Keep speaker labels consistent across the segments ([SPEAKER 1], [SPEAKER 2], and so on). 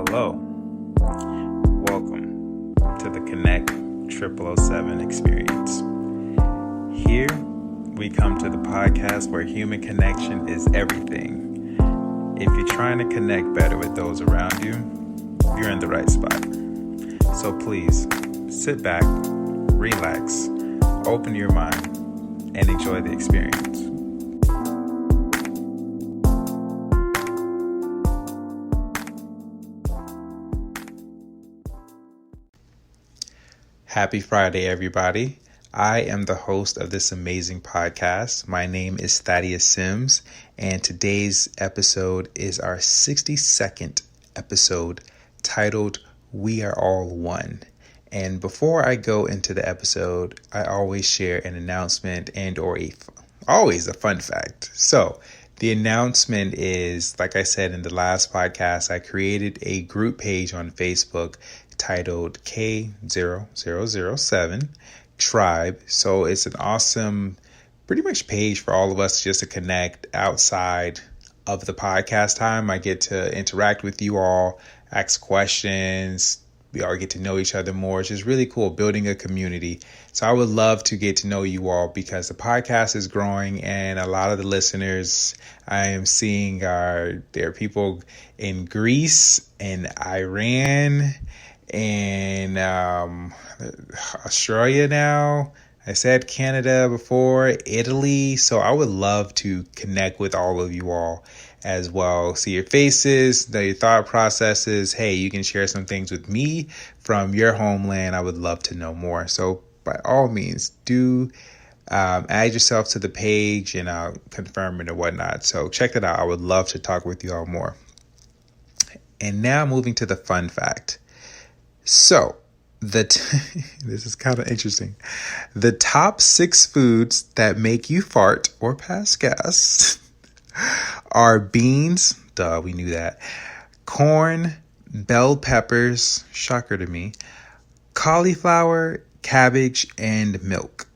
[SPEAKER 1] Hello, welcome to the Connect 0007 experience. Here, we come to the podcast where human connection is everything. If you're trying to connect better with those around you, you're in the right spot. So please, sit back, relax, open your mind, and enjoy the experience. Happy Friday, everybody. I am the host of this amazing podcast. My name is Thaddeus Sims, and today's episode is our 62nd episode titled We Are All One. And before I go into the episode, I always share an announcement and or always a fun fact. So the announcement is, like I said in the last podcast, I created a group page on Facebook titled K0007 Tribe. So it's an awesome, pretty much page for all of us just to connect outside of the podcast time. I get to interact with you all, ask questions. We all get to know each other more. It's just really cool building a community. So I would love to get to know you all because the podcast is growing and a lot of the listeners I am seeing there are people in Greece and Iran and Australia now. I said Canada before, Italy. So I would love to connect with all of you all as well. See your faces, know your thought processes. Hey, you can share some things with me from your homeland. I would love to know more. So by all means, do add yourself to the page and I'll confirm it and whatnot. So check that out. I would love to talk with you all more. And now moving to the fun fact. So this is kind of interesting. The top 6 foods that make you fart or pass gas are beans, duh, we knew that, corn, bell peppers, shocker to me, cauliflower, cabbage, and milk.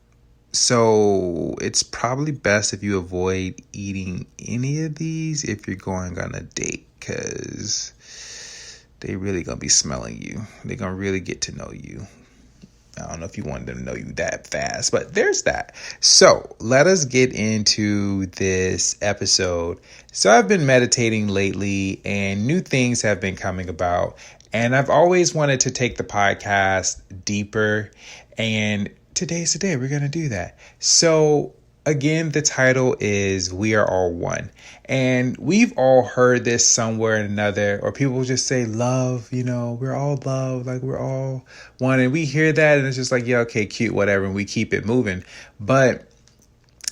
[SPEAKER 1] So it's probably best if you avoid eating any of these if you're going on a date, because they really gonna be smelling you. They're gonna really get to know you. I don't know if you want them to know you that fast, but there's that. So let us get into this episode. So I've been meditating lately and new things have been coming about. And I've always wanted to take the podcast deeper. And today's the day we're going to do that. So again, the title is We Are All One. And we've all heard this somewhere or another, or people just say love, we're all love, like we're all one. And we hear that and it's just like, yeah, okay, cute, whatever. And we keep it moving. But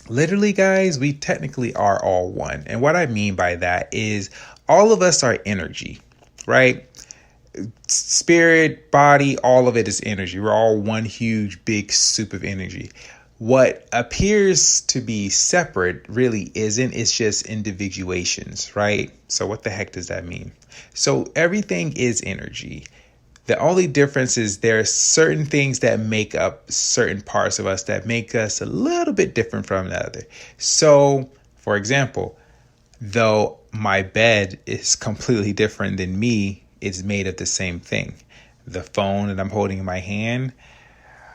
[SPEAKER 1] literally, guys, we technically are all one. And what I mean by that is all of us are energy, right? Spirit, body, all of it is energy. We're all one huge, big soup of energy. What appears to be separate really isn't. It's just individuations, right? So what the heck does that mean? So everything is energy. The only difference is there are certain things that make up certain parts of us that make us a little bit different from the other. So, for example, though my bed is completely different than me, it's made of the same thing. The phone that I'm holding in my hand,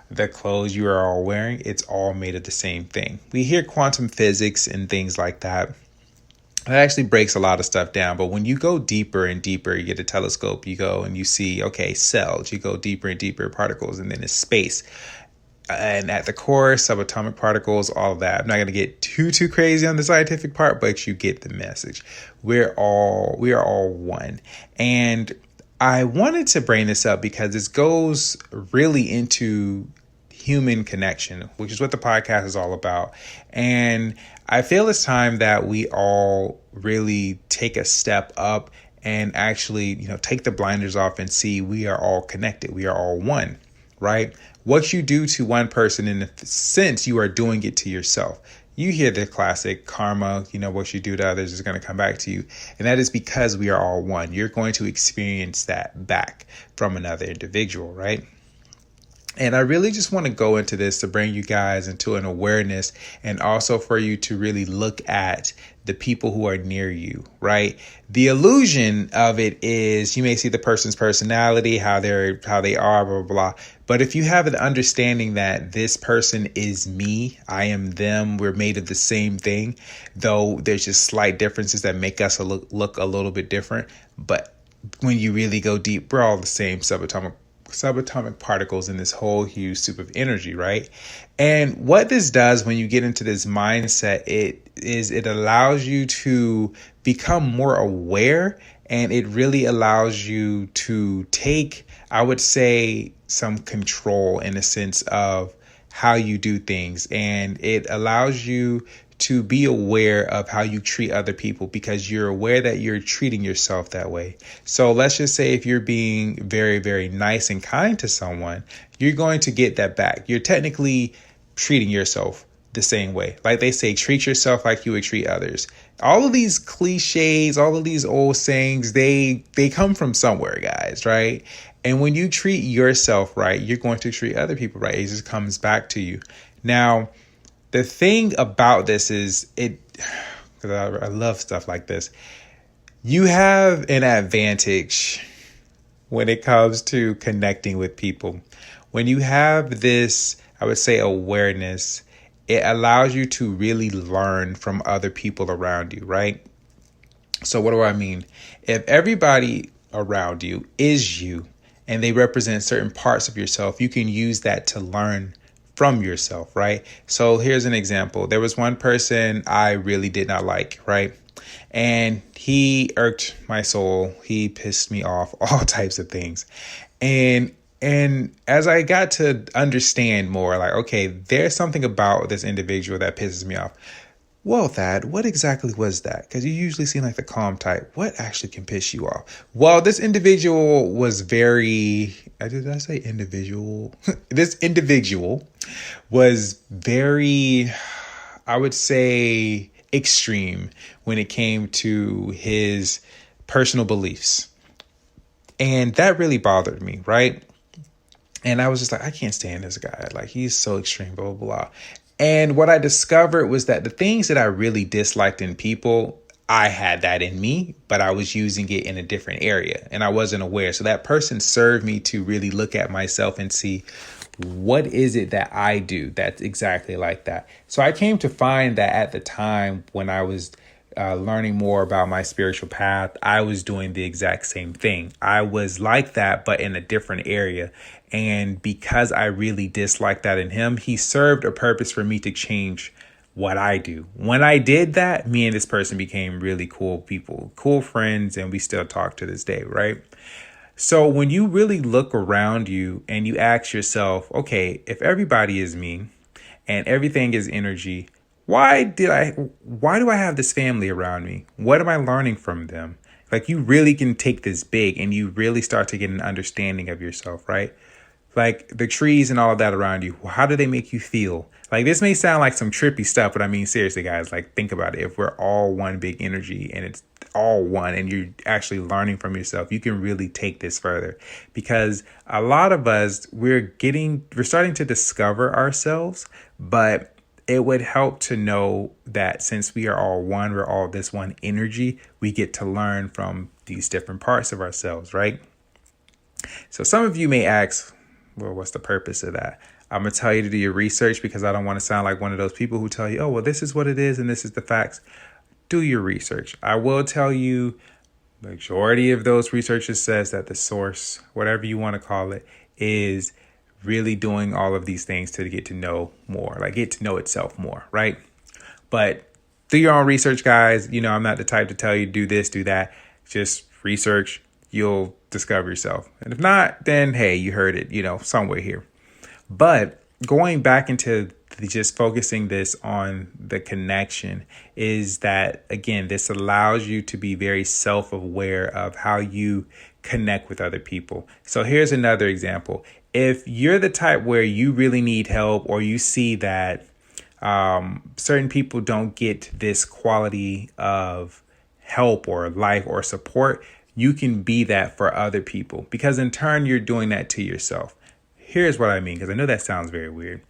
[SPEAKER 1] the clothes you are all wearing, it's all made of the same thing. We hear quantum physics and things like that. It actually breaks a lot of stuff down. But when you go deeper and deeper, you get a telescope, you go and you see, okay, cells, you go deeper and deeper, particles, and then it's space. And at the core, subatomic particles, all of that. I'm not going to get too crazy on the scientific part, but you get the message. We are all one. And I wanted to bring this up because this goes really into human connection, which is what the podcast is all about. And I feel it's time that we all really take a step up and actually, take the blinders off and see we are all connected. We are all one, right? What you do to one person, in a sense, you are doing it to yourself. You hear the classic karma, what you do to others is going to come back to you. And that is because we are all one. You're going to experience that back from another individual, right? And I really just want to go into this to bring you guys into an awareness, and also for you to really look at the people who are near you, right? The illusion of it is you may see the person's personality, how they are, blah, blah, blah. But if you have an understanding that this person is me, I am them, we're made of the same thing, though there's just slight differences that make us look a little bit different. But when you really go deep, we're all the same subatomic particles in this whole huge soup of energy, right? And what this does when you get into this mindset, it allows you to become more aware, and it really allows you to take, I would say, some control in a sense of how you do things. And it allows you to be aware of how you treat other people, because you're aware that you're treating yourself that way. So let's just say if you're being very, very nice and kind to someone, you're going to get that back. You're technically treating yourself the same way. Like they say, treat yourself like you would treat others. All of these cliches, all of these old sayings, they come from somewhere, guys, right? And when you treat yourself right, you're going to treat other people right. It just comes back to you. Now, the thing about this is because I love stuff like this. You have an advantage when it comes to connecting with people. When you have this, I would say, awareness, it allows you to really learn from other people around you, right? So what do I mean? If everybody around you is you and they represent certain parts of yourself, you can use that to learn from yourself, right? So here's an example. There was one person I really did not like, right? And he irked my soul. He pissed me off, all types of things. And as I got to understand more, like, okay, there's something about this individual that pisses me off. Well, Thad, what exactly was that? Because you usually seem like the calm type. What actually can piss you off? Well, this individual was very, did I say individual? This individual was very, I would say, extreme when it came to his personal beliefs. And that really bothered me, right? And I was just like, I can't stand this guy. Like, he's so extreme, blah, blah, blah. And what I discovered was that the things that I really disliked in people, I had that in me, but I was using it in a different area and I wasn't aware. So that person served me to really look at myself and see, what is it that I do that's exactly like that? So I came to find that at the time when I was learning more about my spiritual path, I was doing the exact same thing. I was like that, but in a different area. And because I really disliked that in him, he served a purpose for me to change what I do. When I did that, me and this person became really cool people, cool friends, and we still talk to this day, right? So when you really look around you and you ask yourself, okay, if everybody is me and everything is energy, why do I have this family around me? What am I learning from them? Like, you really can take this big and you really start to get an understanding of yourself, right? Like the trees and all of that around you, how do they make you feel? Like, this may sound like some trippy stuff, but I mean, seriously, guys, like, think about it. If we're all one big energy and it's all one and you're actually learning from yourself, you can really take this further, because a lot of us, we're starting to discover ourselves, but it would help to know that since we are all one, we're all this one energy, we get to learn from these different parts of ourselves, right? So some of you may ask, well, what's the purpose of that? I'm going to tell you to do your research, because I don't want to sound like one of those people who tell you, oh, well, this is what it is and this is the facts. Do your research. I will tell you, the majority of those researchers says that the source, whatever you want to call it, is really doing all of these things to get to know more, like get to know itself more, right? But do your own research, guys. You know, I'm not the type to tell you do this, do that. Just research. You'll discover yourself. And if not, then hey, you heard it, somewhere here. But going back into just focusing this on the connection is that, again, this allows you to be very self-aware of how you connect with other people. So here's another example. If you're the type where you really need help, or you see that certain people don't get this quality of help or life or support, you can be that for other people, because in turn, you're doing that to yourself. here's what I mean, because I know that sounds very weird.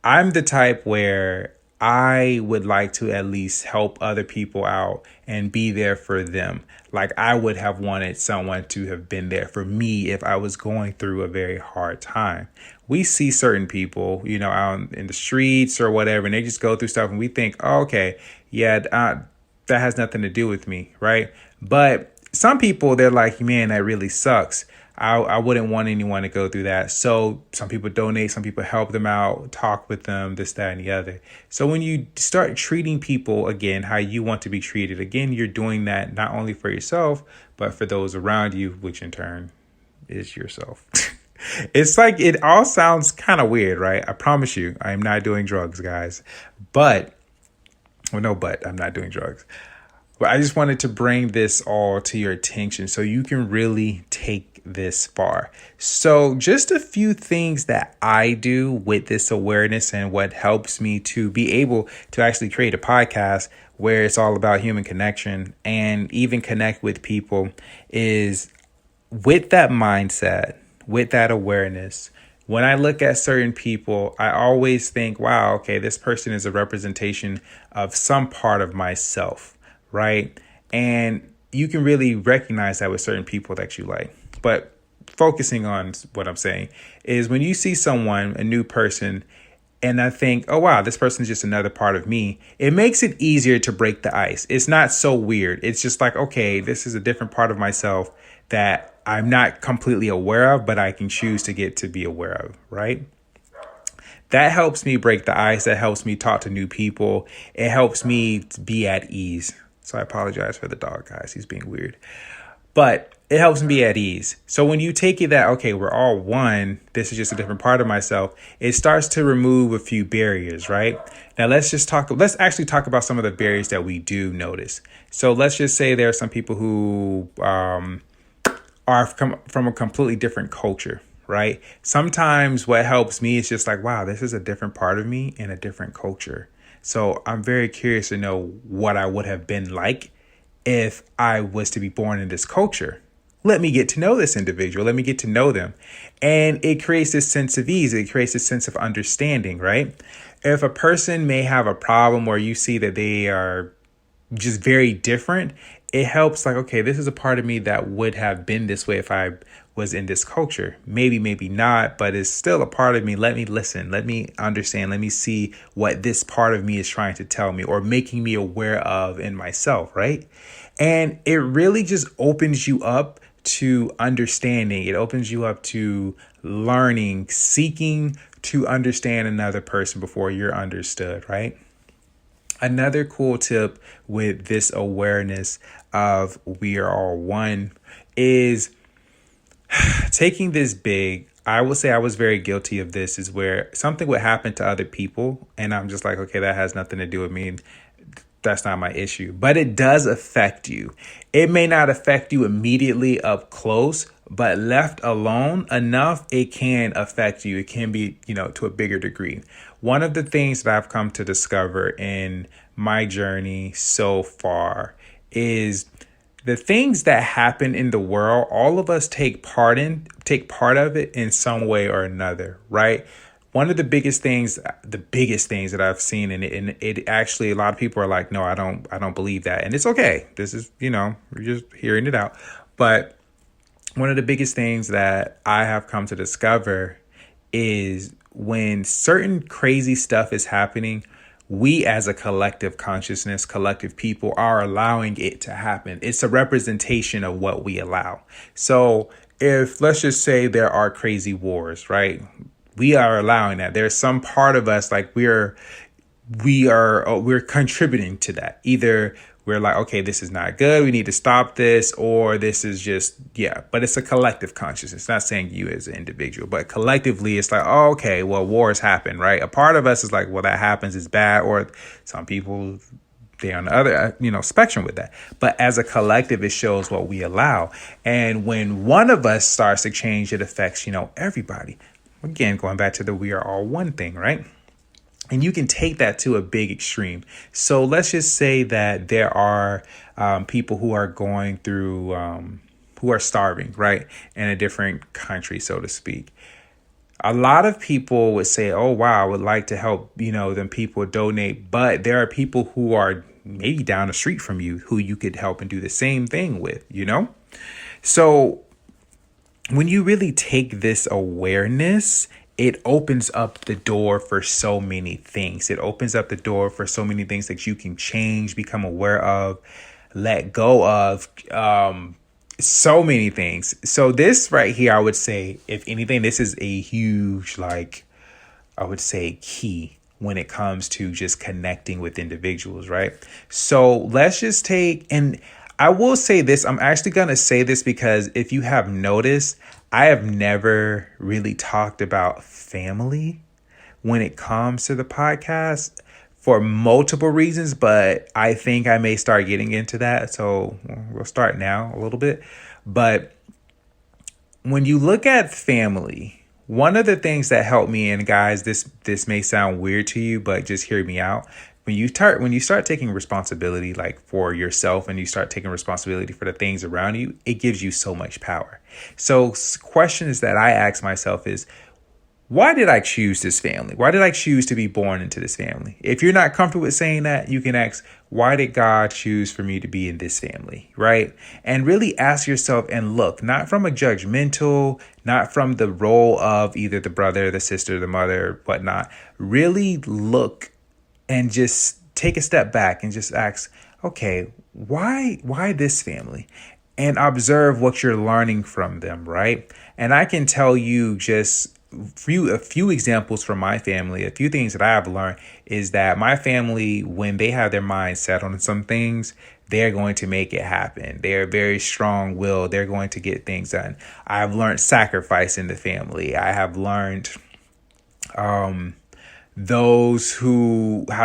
[SPEAKER 1] I'm the type where I would like to at least help other people out and be there for them. Like I would have wanted someone to have been there for me if I was going through a very hard time. We see certain people, out in the streets or whatever, and they just go through stuff and we think, oh, okay, yeah, that has nothing to do with me, right? But some people, they're like, man, that really sucks. I wouldn't want anyone to go through that. So some people donate, some people help them out, talk with them, this, that, and the other. So when you start treating people, again, how you want to be treated, again, you're doing that not only for yourself, but for those around you, which in turn is yourself. It's like, it all sounds kind of weird, right? I promise you, I am not doing drugs, guys. But I'm not doing drugs. But I just wanted to bring this all to your attention so you can really take this far. So just a few things that I do with this awareness and what helps me to be able to actually create a podcast where it's all about human connection and even connect with people is with that mindset, with that awareness. When I look at certain people, I always think, wow, okay, this person is a representation of some part of myself, right? And you can really recognize that with certain people that you like. But focusing on what I'm saying is when you see someone, a new person, and I think, oh, wow, this person is just another part of me, it makes it easier to break the ice. It's not so weird. It's just like, okay, this is a different part of myself that I'm not completely aware of, but I can choose to get to be aware of, right? That helps me break the ice. That helps me talk to new people. It helps me to be at ease. So I apologize for the dog, guys. He's being weird. But it helps me be at ease. So when you take it that, okay, we're all one, this is just a different part of myself, it starts to remove a few barriers, right? Now let's actually talk about some of the barriers that we do notice. So let's just say there are some people who are from a completely different culture, right? Sometimes what helps me is just like, wow, this is a different part of me in a different culture. So I'm very curious to know what I would have been like if I was to be born in this culture. Let me get to know this individual. Let me get to know them. And it creates this sense of ease. It creates this sense of understanding, right? If a person may have a problem or you see that they are just very different, it helps like, okay, this is a part of me that would have been this way if I was in this culture. Maybe, maybe not, but it's still a part of me. Let me listen. Let me understand. Let me see what this part of me is trying to tell me or making me aware of in myself, right? And it really just opens you up to understanding. It opens you up to learning, seeking to understand another person before you're understood, right? Another cool tip with this awareness of we are all one is taking this big. I will say I was very guilty of this, is where something would happen to other people and I'm just like, okay, that has nothing to do with me. That's not my issue, but it does affect you. It may not affect you immediately up close, but left alone enough, it can affect you. It can be, to a bigger degree. One of the things that I've come to discover in my journey so far is the things that happen in the world, all of us take part of it in some way or another, right? One of the biggest things that I've seen, and it actually, a lot of people are like, no, I don't believe that. And it's okay. This is, we're just hearing it out. But one of the biggest things that I have come to discover is when certain crazy stuff is happening, we as a collective consciousness, collective people are allowing it to happen. It's a representation of what we allow. So if, let's just say there are crazy wars, right? We are allowing that. There's some part of us like we're contributing to that. Either we're like, okay, this is not good, we need to stop this, or this is just, but it's a collective consciousness. Not saying you as an individual, but collectively it's like, oh, okay, well, wars happen, right? A part of us is like, well, that happens, is bad, or some people, they're on the other, spectrum with that. But as a collective, it shows what we allow. And when one of us starts to change, it affects, everybody. Again, going back to the we are all one thing, right? And you can take that to a big extreme. So let's just say that there are people who are going through, who are starving, right? In a different country, so to speak. A lot of people would say, oh, wow, I would like to help, them people donate. But there are people who are maybe down the street from you who you could help and do the same thing with. So when you really take this awareness, it opens up the door for so many things. It opens up the door for so many things that you can change, become aware of, let go of, so many things. So this right here, I would say, if anything, this is a huge, I would say, key when it comes to just connecting with individuals, right? So let's just take, and I will say this, I'm actually going to say this because if you have noticed, I have never really talked about family when it comes to the podcast for multiple reasons, but I think I may start getting into that. So we'll start now a little bit. But when you look at family, one of the things that helped me, and guys, this may sound weird to you, but just hear me out. When you start taking responsibility for yourself, and you start taking responsibility for the things around you, it gives you so much power. So questions that I ask myself is, why did I choose this family? Why did I choose to be born into this family? If you're not comfortable with saying that, you can ask, why did God choose for me to be in this family, right? And really ask yourself and look, not from a judgmental, not from the role of either the brother, the sister, the mother, whatnot. Really look and just take a step back and just ask, okay, why this family? And observe what you're learning from them, right? And I can tell you just a few examples from my family. A few things that I have learned is that my family, when they have their mind set on some things, they're going to make it happen. They're very strong-willed. They're going to get things done. I've learned sacrifice in the family. I have learned how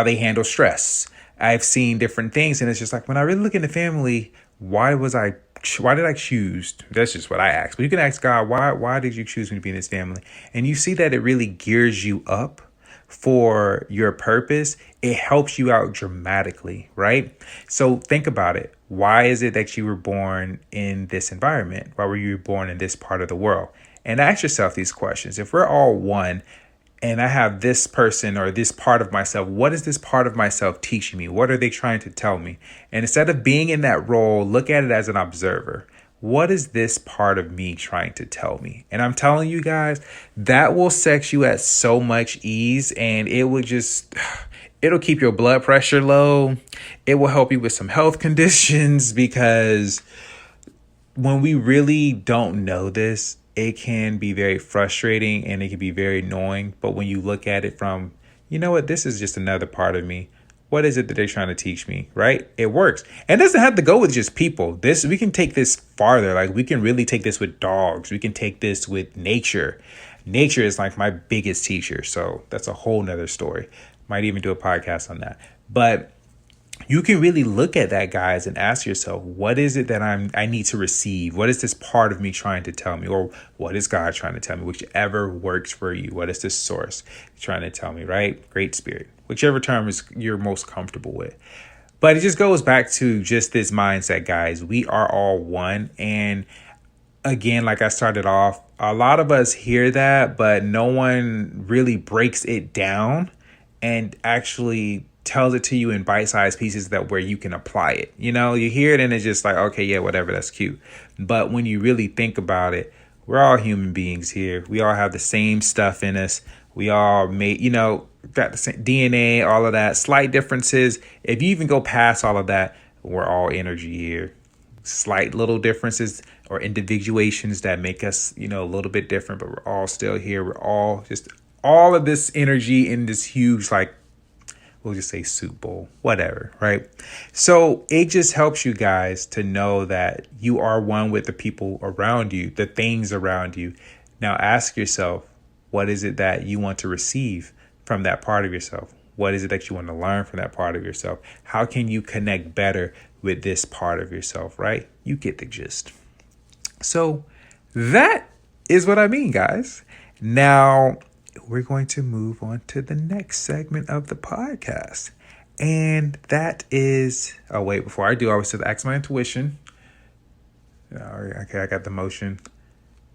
[SPEAKER 1] they handle stress. I've seen different things, and it's just like, when I really look in the family, why did I choose? That's just what I ask. But you can ask God, why did you choose me to be in this family? And you see that it really gears you up for your purpose. It helps you out dramatically, right? So think about it. Why is it that you were born in this environment? Why were you born in this part of the world? And ask yourself these questions. If we're all one, and I have this person or this part of myself, what is this part of myself teaching me? What are they trying to tell me? And instead of being in that role, look at it as an observer. What is this part of me trying to tell me? And I'm telling you guys, that will set you at so much ease, and it'll keep your blood pressure low. It will help you with some health conditions, because when we really don't know this, it can be very frustrating and it can be very annoying. But when you look at it from, this is just another part of me. What is it that they're trying to teach me, right? It works. And it doesn't have to go with just people. We can take this farther. We can really take this with dogs. We can take this with nature. Nature is my biggest teacher. So that's a whole nother story. Might even do a podcast on that. But you can really look at that, guys, and ask yourself, what is it that I need to receive? What is this part of me trying to tell me? Or what is God trying to tell me? Whichever works for you. What is this source trying to tell me, right? Great Spirit. Whichever term you're most comfortable with. But it just goes back to just this mindset, guys. We are all one. And again, like I started off, a lot of us hear that, but no one really breaks it down and actually tells it to you in bite-sized pieces where you can apply it. You hear it and it's just like, okay, yeah, whatever, that's cute. But when you really think about it, we're all human beings here. We all have the same stuff in us. We all got the same DNA, all of that, slight differences. If you even go past all of that, we're all energy here. Slight little differences or individuations that make us, a little bit different, but we're all still here. We're all just all of this energy in this huge, we'll just say soup bowl, whatever, right? So it just helps you guys to know that you are one with the people around you, the things around you. Now ask yourself, what is it that you want to receive from that part of yourself? What is it that you want to learn from that part of yourself? How can you connect better with this part of yourself, right? You get the gist. So that is what I mean, guys. Now, we're going to move on to the next segment of the podcast. And that is, before I do, I was to ask my intuition. Okay, I got the motion.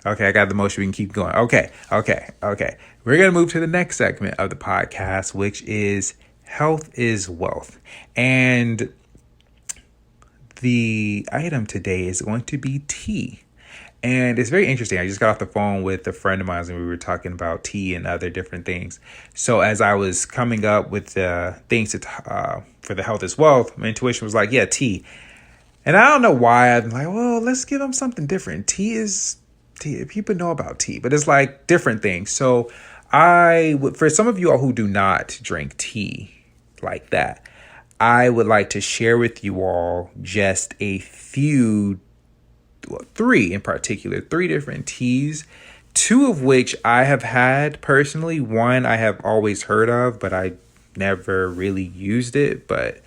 [SPEAKER 1] Okay, I got the motion. We can keep going. Okay. We're going to move to the next segment of the podcast, which is health is wealth. And the item today is going to be tea. And it's very interesting. I just got off the phone with a friend of mine and we were talking about tea and other different things. So as I was coming up with the things for the health is wealth, my intuition was like, yeah, tea. And I don't know why. I'm like, well, let's give them something different. Tea. People know about tea, but it's like different things. So for some of you all who do not drink tea like that, I would like to share with you all just a few, three in particular, three different teas, two of which I have had personally. One I have always heard of, but I never really used it, but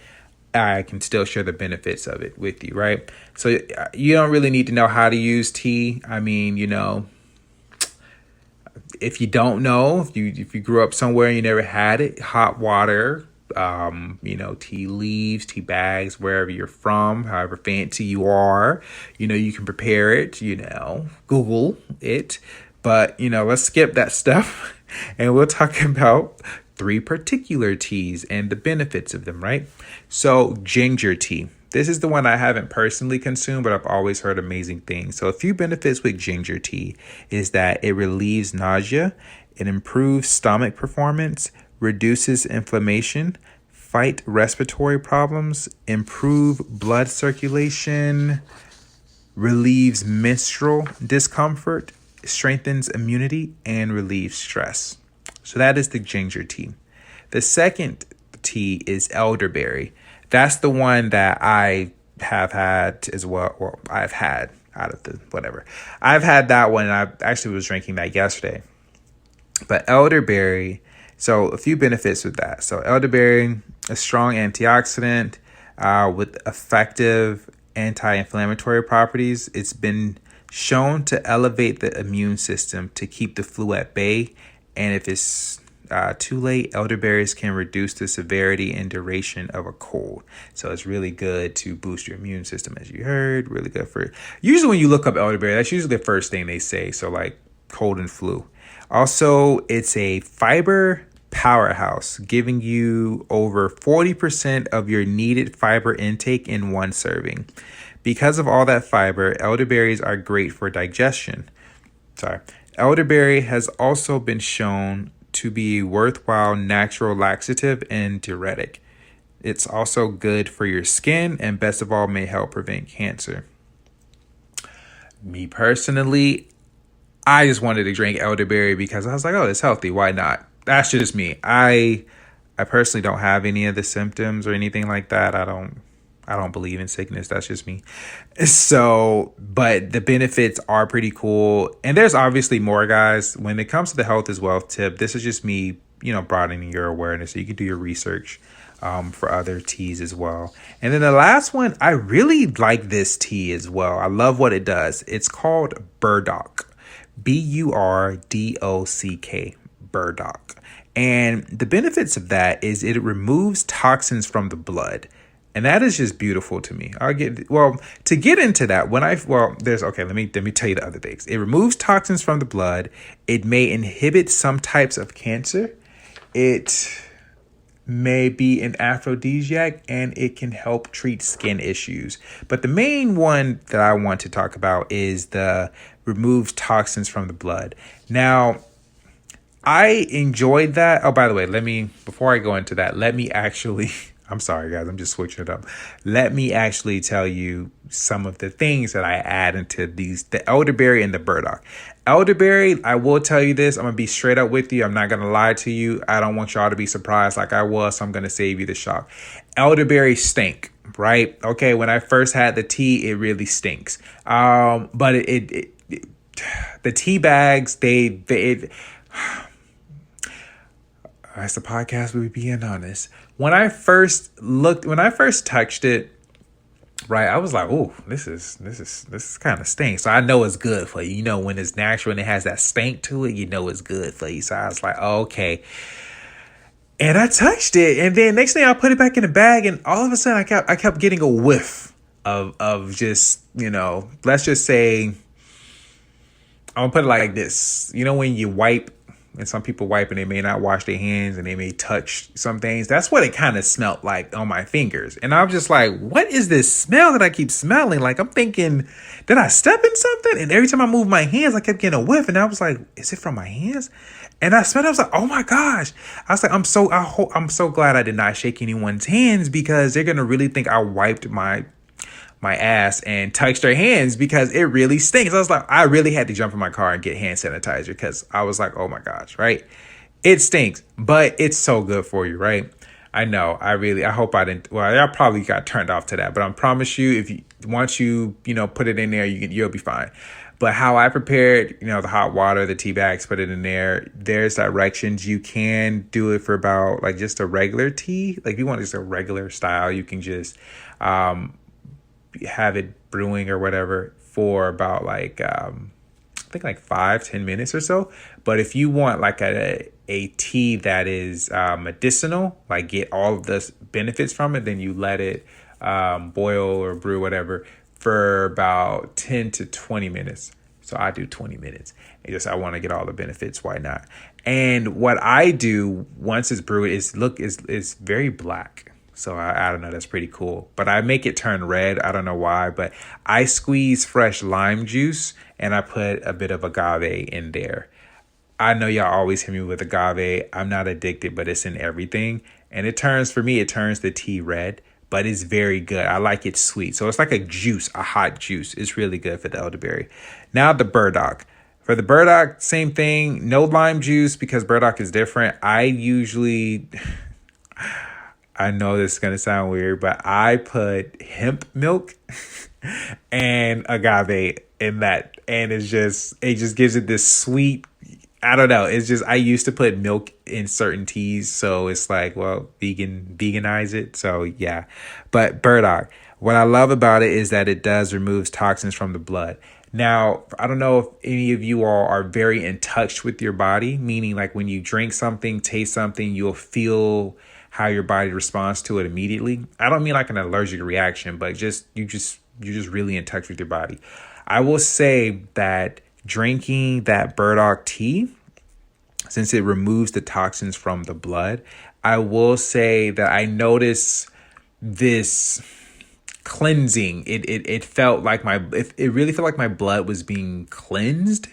[SPEAKER 1] I can still share the benefits of it with you, right? So you don't really need to know how to use tea. I mean, if you don't know, if you grew up somewhere and you never had it, hot water, tea leaves, tea bags, wherever you're from, however fancy you are, you can prepare it, Google it. But, let's skip that stuff and we'll talk about three particular teas and the benefits of them, right? So ginger tea. This is the one I haven't personally consumed, but I've always heard amazing things. So a few benefits with ginger tea is that it relieves nausea, it improves stomach performance, reduces inflammation, fight respiratory problems, improve blood circulation, relieves menstrual discomfort, strengthens immunity, and relieves stress. So that is the ginger tea. The second tea is elderberry. That's the one that I have had as well. Well, I've had out of the whatever. I've had that one. And I actually was drinking that yesterday. But elderberry, so a few benefits with that. So elderberry, a strong antioxidant with effective anti-inflammatory properties. It's been shown to elevate the immune system to keep the flu at bay. And if it's too late, elderberries can reduce the severity and duration of a cold. So it's really good to boost your immune system, as you heard. Really good for it. Usually when you look up elderberry, that's usually the first thing they say. So like cold and flu. Also, it's a fiber powerhouse, giving you over 40% of your needed fiber intake in one serving. Because of all that fiber, elderberries are great for digestion. Elderberry has also been shown to be a worthwhile natural laxative and diuretic. It's also good for your skin and best of all may help prevent cancer. Me personally, I just wanted to drink elderberry because I was like, oh, it's healthy. Why not? That's just me. I personally don't have any of the symptoms or anything like that. I don't believe in sickness. That's just me. So, but the benefits are pretty cool. And there's obviously more, guys. When it comes to the health is wealth tip, this is just me, broadening your awareness so you can do your research for other teas as well. And then the last one, I really like this tea as well. I love what it does. It's called Burdock. Burdock. Burdock. And the benefits of that is it removes toxins from the blood. And that is just beautiful to me. To get into that, let me tell you the other things. It removes toxins from the blood. It may inhibit some types of cancer. It may be an aphrodisiac and it can help treat skin issues. But the main one that I want to talk about is the removes toxins from the blood. Now, I enjoyed that. Oh, by the way, before I go into that, I'm sorry, guys. I'm just switching it up. Let me actually tell you some of the things that I add into the elderberry and the burdock. Elderberry, I will tell you this. I'm going to be straight up with you. I'm not going to lie to you. I don't want y'all to be surprised like I was, so I'm going to save you the shock. Elderberry stink, right? Okay, when I first had the tea, it really stinks. But the tea bags, that's the podcast we being honest. When I first touched it, right, I was like, "Oh, this is kind of stink." So I know it's good for you. When it's natural and it has that stink to it, it's good for you. So I was like, oh, "Okay." And I touched it, and then next thing I put it back in the bag, and all of a sudden I kept getting a whiff of just let's just say I'm gonna put it like this. You know, when you wipe, and some people wipe and they may not wash their hands and they may touch some things. That's what it kind of smelled like on my fingers. And I'm just like, what is this smell that I keep smelling? Like, I'm thinking, did I step in something? And every time I move my hands, I kept getting a whiff. And I was like, is it from my hands? And I smelled it. I was like, oh my gosh. I was like, I'm so glad I did not shake anyone's hands, because they're going to really think I wiped my ass and touched their hands, because it really stinks. I was like, I really had to jump in my car and get hand sanitizer, because I was like, oh my gosh, right? It stinks, but it's so good for you, right? I know. I hope I didn't. Well, I probably got turned off to that, but I promise you, if you once you put it in there, you'll be fine. But how I prepared, the hot water, the tea bags, put it in there. There's directions. You can do it for about like just a regular tea. Like if you want just a regular style, you can just have it brewing or whatever for about like I think like 5-10 minutes or so. But if you want like a tea that is medicinal, like get all of the benefits from it, then you let it boil or brew, whatever, for about 10 to 20 minutes. So I do 20 minutes. I want to get all the benefits. Why not? And what I do once it's brewed is very black. So I don't know. That's pretty cool. But I make it turn red. I don't know why, but I squeeze fresh lime juice and I put a bit of agave in there. I know y'all always hit me with agave. I'm not addicted, but it's in everything. And for me, it turns the tea red, but it's very good. I like it sweet. So it's like a juice, a hot juice. It's really good for the elderberry. Now the burdock. For the burdock, same thing. No lime juice, because burdock is different. I know this is going to sound weird, but I put hemp milk and agave in that. And it just gives it this sweet, I don't know. It's just, I used to put milk in certain teas. So it's like, well, veganize it. So yeah, but burdock, what I love about it is that it does remove toxins from the blood. Now, I don't know if any of you all are very in touch with your body, meaning like when you drink something, taste something, you'll feel how your body responds to it immediately. I don't mean like an allergic reaction, but you're just really in touch with your body. I will say that drinking that burdock tea, since it removes the toxins from the blood, I will say that I notice this cleansing. It felt like it really felt like my blood was being cleansed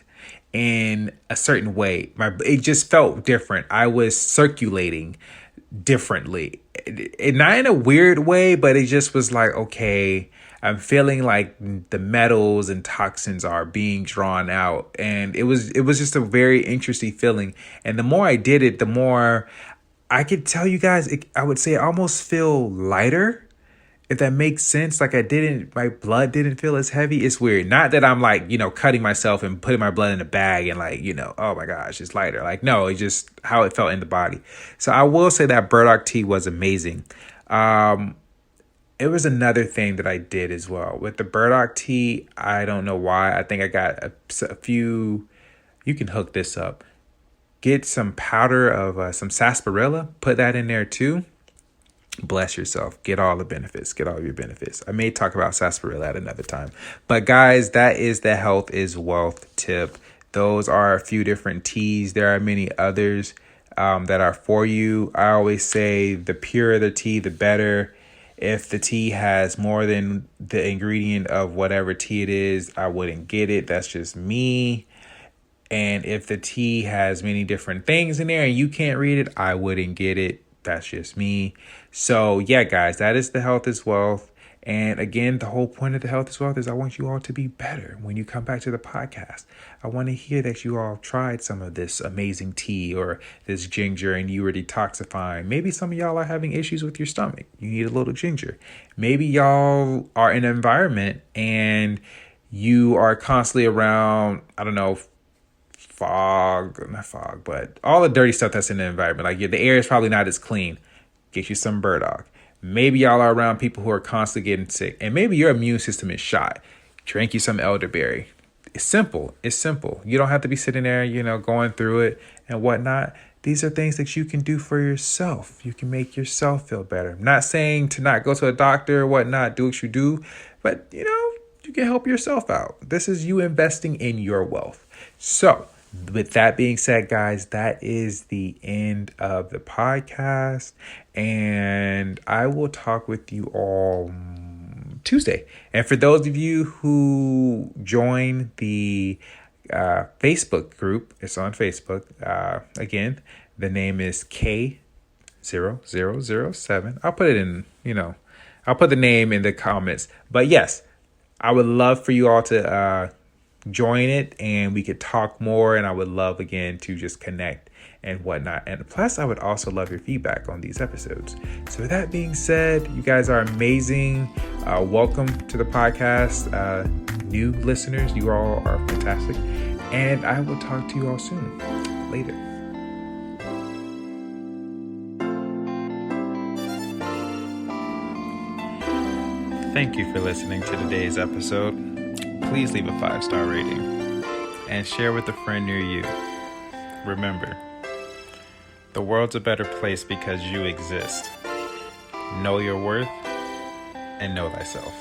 [SPEAKER 1] in a certain way. It just felt different. I was circulating differently, not in a weird way, but it just was like, okay, I'm feeling like the metals and toxins are being drawn out. And it was just a very interesting feeling. And the more I did it, the more I could tell you guys, I would say I almost feel lighter, if that makes sense. Like my blood didn't feel as heavy. It's weird. Not that I'm like, cutting myself and putting my blood in a bag and like, oh my gosh, it's lighter. Like, no, it's just how it felt in the body. So I will say that burdock tea was amazing. It was another thing that I did as well with the burdock tea. I don't know why. I think I got a few. You can hook this up. Get some powder of some sarsaparilla. Put that in there too. Bless yourself. Get all the benefits. Get all your benefits. I may talk about sarsaparilla at another time. But guys, that is the health is wealth tip. Those are a few different teas. There are many others that are for you. I always say the purer the tea, the better. If the tea has more than the ingredient of whatever tea it is, I wouldn't get it. That's just me. And if the tea has many different things in there and you can't read it, I wouldn't get it. That's just me. So yeah, guys, that is the health is wealth. And again, the whole point of the health is wealth is I want you all to be better when you come back to the podcast. I want to hear that you all tried some of this amazing tea or this ginger and you were detoxifying. Maybe some of y'all are having issues with your stomach. You need a little ginger. Maybe y'all are in an environment and you are constantly around, I don't know, not fog, but all the dirty stuff that's in the environment. Like the air is probably not as clean. Get you some burdock. Maybe y'all are around people who are constantly getting sick, and maybe your immune system is shot. Drink you some elderberry. It's simple. You don't have to be sitting there, going through it and whatnot. These are things that you can do for yourself. You can make yourself feel better. I'm not saying to not go to a doctor or whatnot, do what you do, but you can help yourself out. This is you investing in your wealth. So, with that being said, guys, that is the end of the podcast. And I will talk with you all Tuesday. And for those of you who join the Facebook group, it's on Facebook. Again, the name is K0007. I'll put it in, I'll put the name in the comments. But yes, I would love for you all to join it and we could talk more. And I would love, again, to just connect and whatnot. And plus, I would also love your feedback on these episodes. So with that being said, you guys are amazing. Welcome to the podcast. New listeners, you all are fantastic. And I will talk to you all soon. Later. Thank you for listening to today's episode. Please leave a 5-star rating and share with a friend near you. Remember, the world's a better place because you exist. Know your worth and know thyself.